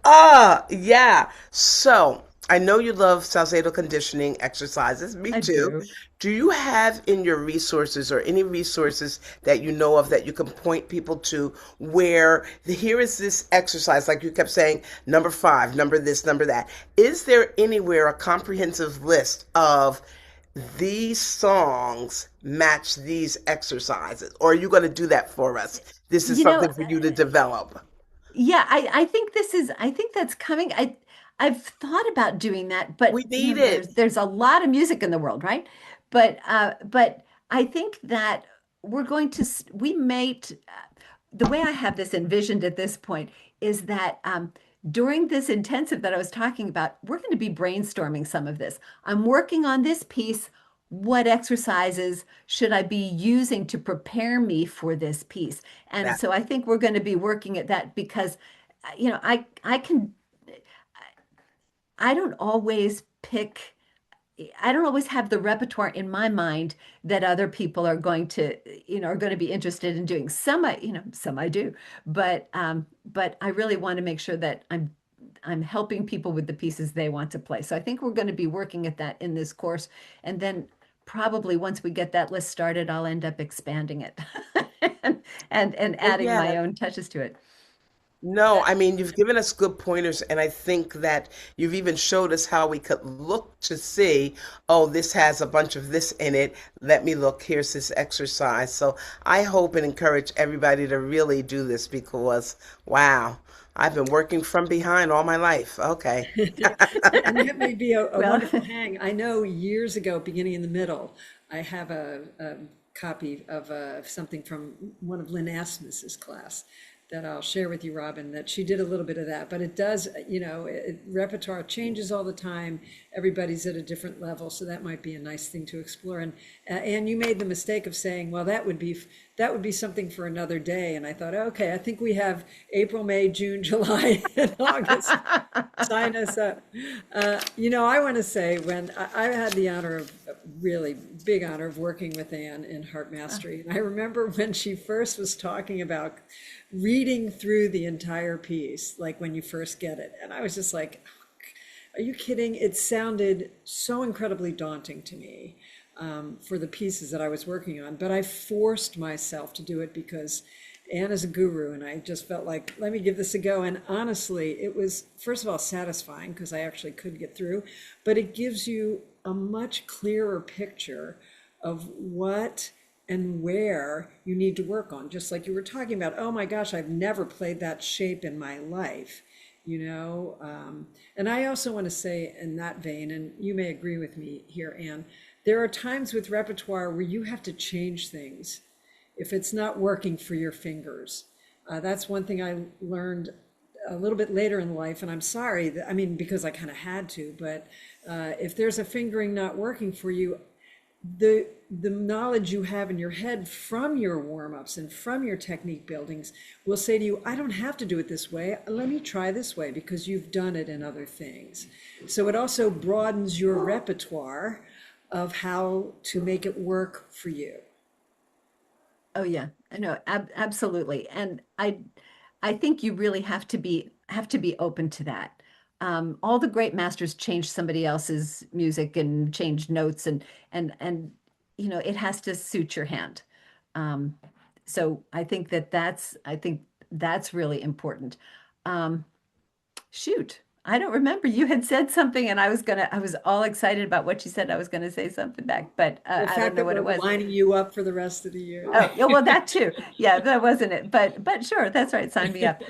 yeah. So I know you love salsato conditioning exercises. Me I too. do. Do you have in your resources or any resources that you know of that you can point people to where here is this exercise, like you kept saying, number 5, number this, number that. Is there anywhere a comprehensive list of these songs match these exercises? Or are you going to do that for us? This is You know, something for you to develop. yeah, I think that's coming. I've thought about doing that, We but need it. there's a lot of music in the world, right? But I think that we're going to we may the way I have this envisioned at this point is that during this intensive that I was talking about, we're going to be brainstorming some of this. I'm working on this piece. What exercises should I be using to prepare me for this piece? And That so I think we're going to be working at that because, I can, I don't always pick, I don't always have the repertoire in my mind that other people are going to, are going to be interested in doing. Some I do, but I really want to make sure that I'm helping people with the pieces they want to play. So I think we're going to be working at that in this course, and then probably once we get that list started, I'll end up expanding it and well, adding yeah. my own touches to it. No, I mean, you've given us good pointers, and I think that you've even showed us how we could look to see, oh, this has a bunch of this in it. Let me look. Here's this exercise. So I hope and encourage everybody to really do this because, wow, I've been working from behind all my life. Okay. And that may be a Well, wonderful hang. I know years ago, beginning in the middle, I have a copy of something from one of Lynn Asmus's class that I'll share with you, Robin, that she did a little bit of that. But it does, repertoire changes all the time. Everybody's at a different level, so that might be a nice thing to explore. And you made the mistake of saying, well, that would be something for another day. And I thought, okay, I think we have April, May, June, July, and August. Sign us up. I want to say when I had the honor of, really big honor of working with Anne in Harp Mastery. And I remember when she first was talking about reading through the entire piece, like when you first get it. And I was just like, are you kidding? It sounded so incredibly daunting to me for the pieces that I was working on. But I forced myself to do it because Anne is a guru, and I just felt like, let me give this a go. And honestly, it was, first of all, satisfying because I actually could get through, but it gives you a much clearer picture of what and where you need to work on. Just like you were talking about, oh my gosh, I've never played that shape in my life, you know? And I also want to say in that vein, and you may agree with me here, Anne, there are times with repertoire where you have to change things if it's not working for your fingers. That's one thing I learned a little bit later in life, and I'm sorry that, I mean, because I kind of had to, but if there's a fingering not working for you, the knowledge you have in your head from your warm-ups and from your technique buildings will say to you, I don't have to do it this way. Let me try this way because you've done it in other things. So it also broadens your repertoire of how to make it work for you. Oh yeah, I know, absolutely. And I think you really have to be open to that. All the great masters changed somebody else's music and changed notes and you know, it has to suit your hand. Um, so I think that's really important. Um, Shoot, I don't remember. You had said something and I was all excited about what you said. I was gonna say something back, but The I don't fact know that what we're it was. lining you up for the rest of the year. Oh, yeah, well, that too. Yeah, that wasn't it. But sure, that's right. Sign me up.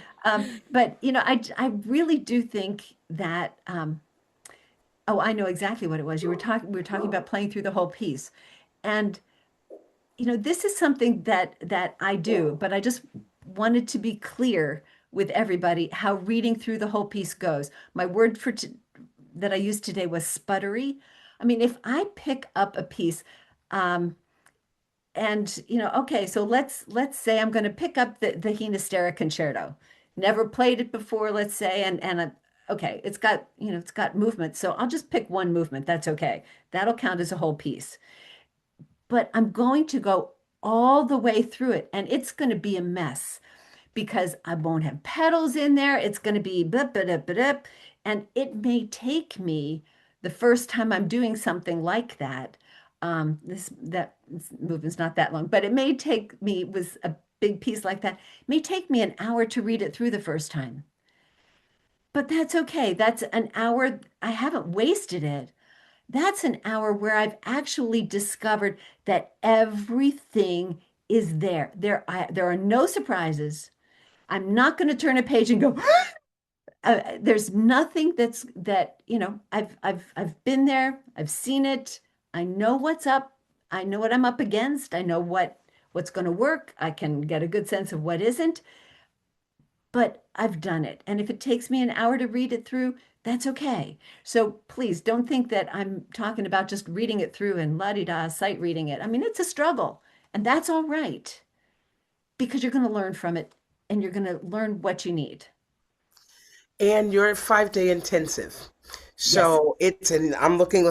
But you know, I really do think that oh, I know exactly what it was. We were talking about playing through the whole piece. And you know, this is something that I do, but I just wanted to be clear with everybody how reading through the whole piece goes. My word for that I used today was sputtery. I mean, if I pick up a piece, um, and you know, okay, so let's say I'm going to pick up the Hinastera concerto. Never played it before, let's say, okay, it's got, you know, it's got movement, so I'll just pick one movement. That's okay. That'll count as a whole piece. But I'm going to go all the way through it, and it's going to be a mess because I won't have pedals in there. It's going to be blip, blip, blip, and it may take me the first time I'm doing something like that. This movement's not that long, but it may take me was a big piece like that. It may take me an hour to read it through the first time, but that's okay. That's an hour. I haven't wasted it. That's an hour where I've actually discovered that everything is there. There are no surprises. I'm not going to turn a page and go, there's nothing that, you know, I've been there. I've seen it. I know what's up. I know what I'm up against. I know what's going to work. I can get a good sense of what isn't, but I've done it. And if it takes me an hour to read it through, that's okay. So please don't think that I'm talking about just reading it through and la-di-da, sight reading it. I mean, it's a struggle, and that's all right because you're going to learn from it and you're going to learn what you need. And you're 5 day intensive. Yes. So it's, and I'm looking.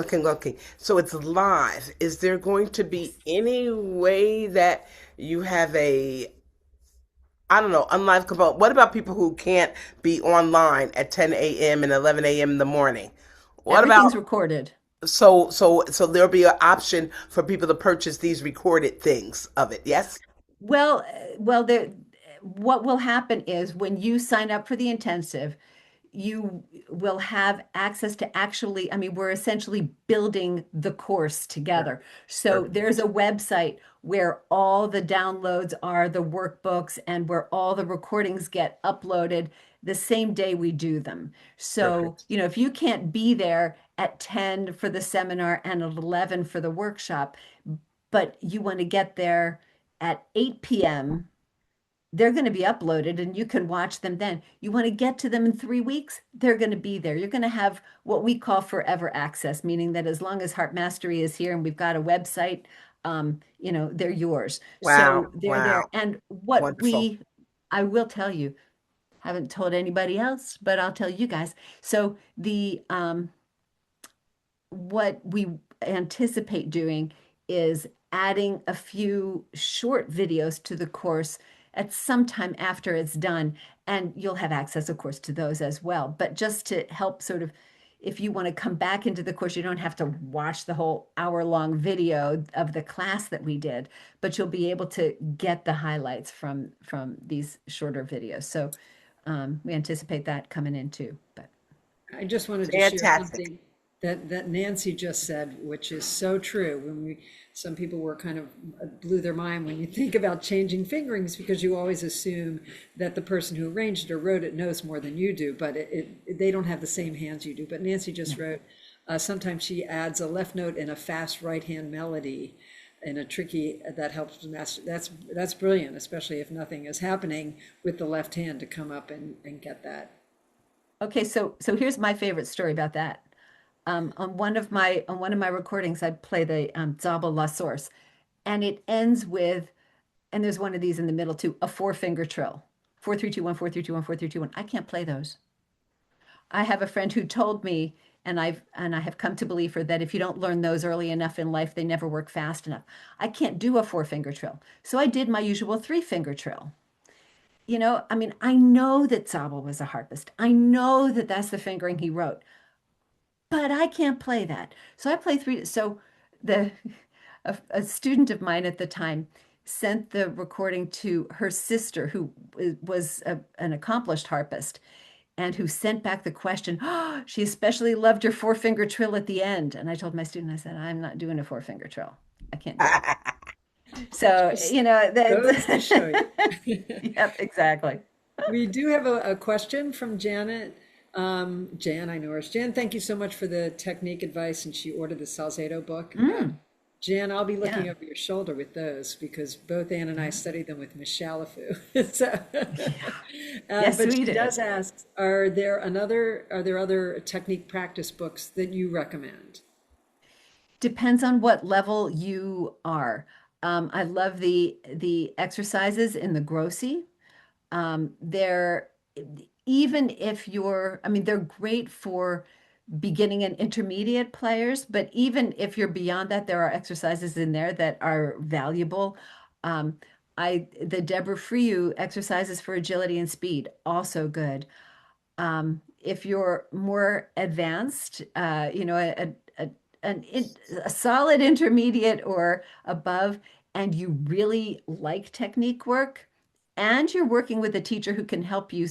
So it's live. Is there going to be any way that you have a, I don't know, unlive component? What about people who can't be online at 10 a.m. and 11 a.m. in the morning? What Everything's about, recorded. so there'll be an option for people to purchase these recorded things of it, yes? Well, what will happen is when you sign up for the intensive, you will have access to actually, I mean, we're essentially building the course together. So Perfect. there's a website where all the downloads are, the workbooks, and where all the recordings get uploaded the same day we do them. So, Perfect. you know, if you can't be there at 10 for the seminar and at 11 for the workshop, but you want to get there at 8 p.m., they're going to be uploaded and you can watch them then. You want to get to them in 3 weeks, they're going to be there. You're going to have what we call forever access, meaning that as long as Harp Mastery is here and we've got a website, you know, they're yours. Wow, So they're there. wow, And what wonderful. I will tell you, haven't told anybody else, but I'll tell you guys. So what we anticipate doing is adding a few short videos to the course at some time after it's done. And you'll have access, of course, to those as well. But just to help sort of, if you want to come back into the course, you don't have to watch the whole hour-long video of the class that we did, but you'll be able to get the highlights from these shorter videos. So we anticipate that coming in too. But I just wanted to share Fantastic. something that Nancy just said, which is so true. Some people were kind of blew their mind when you think about changing fingerings, because you always assume that the person who arranged it or wrote it knows more than you do, but they don't have the same hands you do. But Nancy just wrote, sometimes she adds a left note in a fast right hand melody in a tricky that helps to master. That's brilliant, especially if nothing is happening with the left hand to come up and get that. okay, so here's my favorite story about that. On one of my recordings, I play the Zabel La Source, and it ends with, and there's one of these in the middle too, a 4-finger trill. 4-3-2-1, 4-3-2-1, 4-3-2-1. I can't play those. I have a friend who told me, and I have come to believe her, that if you don't learn those early enough in life, they never work fast enough. I can't do a 4-finger trill. So I did my usual 3-finger trill. You know, I mean, I know that Zabel was a harpist. I know that that's the fingering he wrote, but I can't play that. So I play 3. So the a student of mine at the time sent the recording to her sister, who was an accomplished harpist, and who sent back the question, oh, she especially loved your 4-finger trill at the end. And I told my student, I said, I'm not doing a 4-finger trill. I can't do it. So, you know, Goes to show you. yep, exactly. We do have a question from Janet. Jan, I know her as Jan. Thank you so much for the technique advice, and she ordered the Salzedo book. Jan, I'll be looking over your shoulder with those, because both Anne and I studied them with Miss Shalafu. So, Yes, but we she did. does ask, are there other technique practice books that you recommend? Depends on what level you are. I love the exercises in the Grossi. They're, even if you're, I mean, they're great for beginning and intermediate players, but even if you're beyond that, there are exercises in there that are valuable. The Deborah Friou exercises for agility and speed, also good. If you're more advanced, you know, a solid intermediate or above, and you really like technique work, and you're working with a teacher who can help you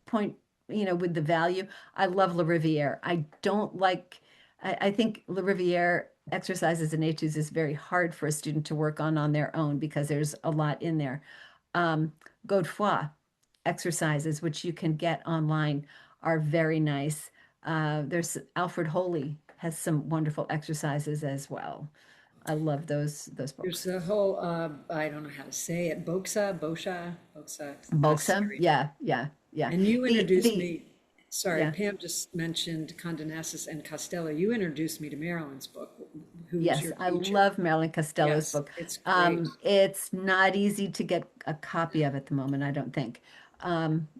point, you know, with the value. I love La Riviere. I don't like, I think La Riviere exercises and etudes is very hard for a student to work on their own, because there's a lot in there. Godefroy exercises, which you can get online, are very nice. There's Alfred Holy has some wonderful exercises as well. I love those There's books. the whole, I don't know how to say it, Boxa Boxa, series. yeah. And you introduced The me, sorry, yeah. Pam just mentioned Condonasis and Costello. You introduced me to Marilyn's book, who's Yes, your I teacher. love Marilyn Costello's Yes, book. it's great. It's not easy to get a copy of at the moment, I don't think.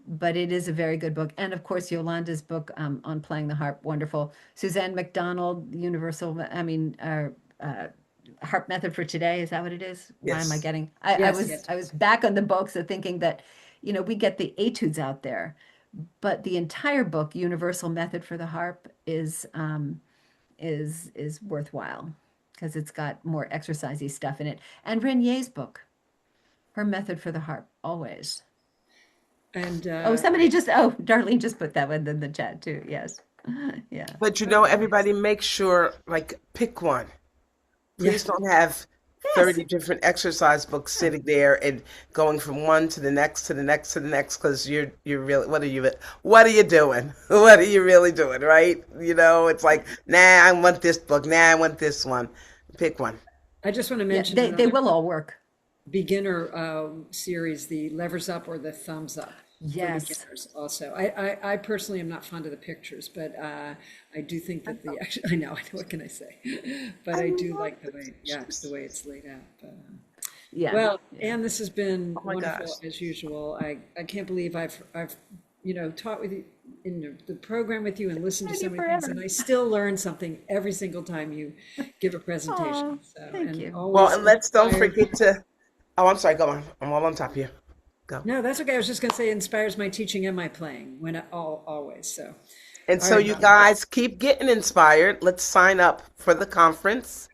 But it is a very good book. And of course, Yolanda's book on playing the harp, wonderful. Suzanne McDonald, Harp Method for Today, is that what it is? Why am I Yes. getting? Yes. I was back on the books of thinking that, you know, we get the etudes out there, but the entire book, Universal Method for the Harp, is worthwhile, because it's got more exercisey stuff in it. And Renier's book, her method for the harp, always. And Oh, somebody just, oh, Darlene just put that one in the chat too. Yes. Yeah. But you know, everybody make sure, like, pick one. Please don't have 30 different exercise books sitting there and going from one to the next to the next to the next, because you're really, what are you doing? What are you really doing, right? You know, it's like, nah, I want this book. Nah, I want this one. Pick one. I just want to Yeah, mention they another will all work. beginner series, the levers up or the thumbs up for Yes. beginners also. I personally am not fond of the pictures, but I do think that I know, what can I say? But I do like the way it's laid out. But, Yeah. well, Anne, this has been my wonderful gosh. as usual. I can't believe I've taught with you in the program with you and listened to so many things, and I still learn something every single time you give a presentation. So, thank and you. Well, always and let's don't inspired- forget to, oh, I'm sorry, go on. I'm all on top of you. Go. No, that's okay. I was just going to say it inspires my teaching and my playing always. So, And All so right. you guys keep getting inspired. Let's sign up for the conference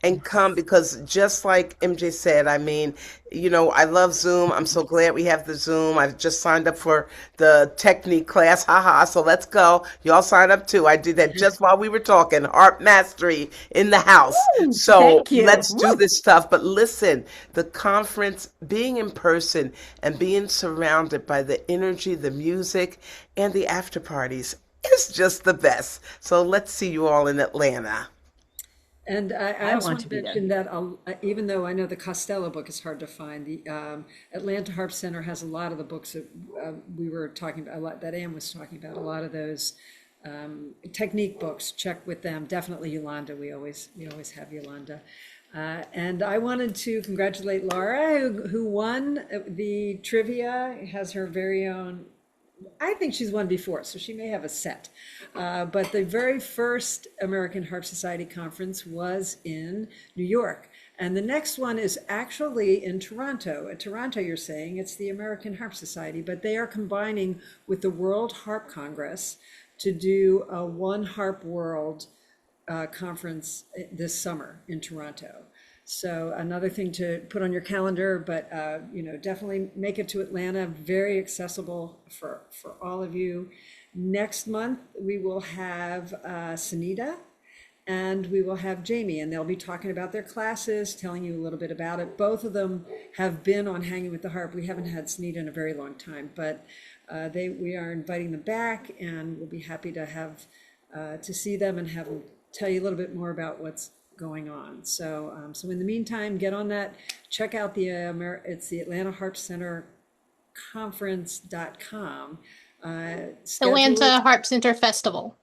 and come, Yes. because just like MJ said, I mean, I love Zoom. I'm so glad we have the Zoom. I've just signed up for the technique class. Haha. So let's go. Y'all sign up too. I did that just while we were talking. Harp mastery in the house. Woo, So thank you. let's do Woo. this stuff. But listen, the conference, being in person and being surrounded by the energy, the music, and the after parties is just the best. So let's see you all in Atlanta. And I I also want want to to be there. mention that even though I know the Costello book is hard to find, the Atlanta Harp Center has a lot of the books that we were talking about, a lot that Anne was talking about, a lot of those technique books. Check with them. Definitely Yolanda. We always have Yolanda. And I wanted to congratulate Laura, who won the trivia, has her very own. I think she's won before, so she may have a set. But the very first American Harp Society conference was in New York. And the next one is actually in Toronto. At Toronto, you're saying it's the American Harp Society, but they are combining with the World Harp Congress to do a One Harp World conference this summer in Toronto. So another thing to put on your calendar, but definitely make it to Atlanta. Very accessible for all of you. Next month we will have Sunita and we will have Jamie, and they'll be talking about their classes, telling you a little bit about it. Both of them have been on Hanging with the Harp. We haven't had Sunita in a very long time, but we are inviting them back, and we'll be happy to have to see them and have them tell you a little bit more about what's going on. So in the meantime, get on that. Check out it's the Atlanta Harp Center conference.com. Atlanta Harp Center Festival.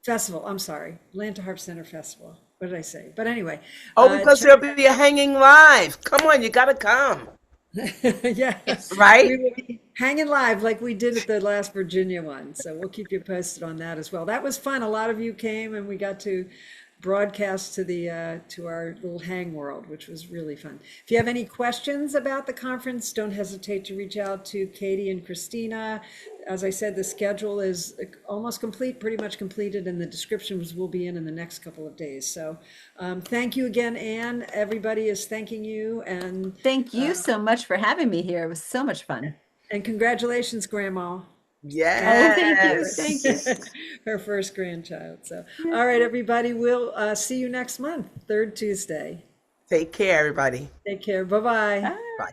Festival. I'm sorry, Atlanta Harp Center Festival. What did I say? But anyway, Oh, because check. there'll be a hanging live. Come on, you gotta come, Yes, Yes. we right? will be hanging live like we did at the last Virginia one. So we'll keep you posted on that as well. That was fun. A lot of you came, and we got to broadcast to our little hang world, which was really fun. If you have any questions about the conference, don't hesitate to reach out to Katie and Christina. As I said, the schedule is almost complete, pretty much completed, and the descriptions will be in the next couple of days. So thank you again, Anne. Everybody is thanking you, and Thank you so much for having me here. It was so much fun. congratulations, Grandma. Oh, thank you. Yes. Thank you. Her first grandchild. So, all right, everybody, we'll see you next month, third Tuesday. Take care, everybody. Take care. Bye-bye. Bye. Bye.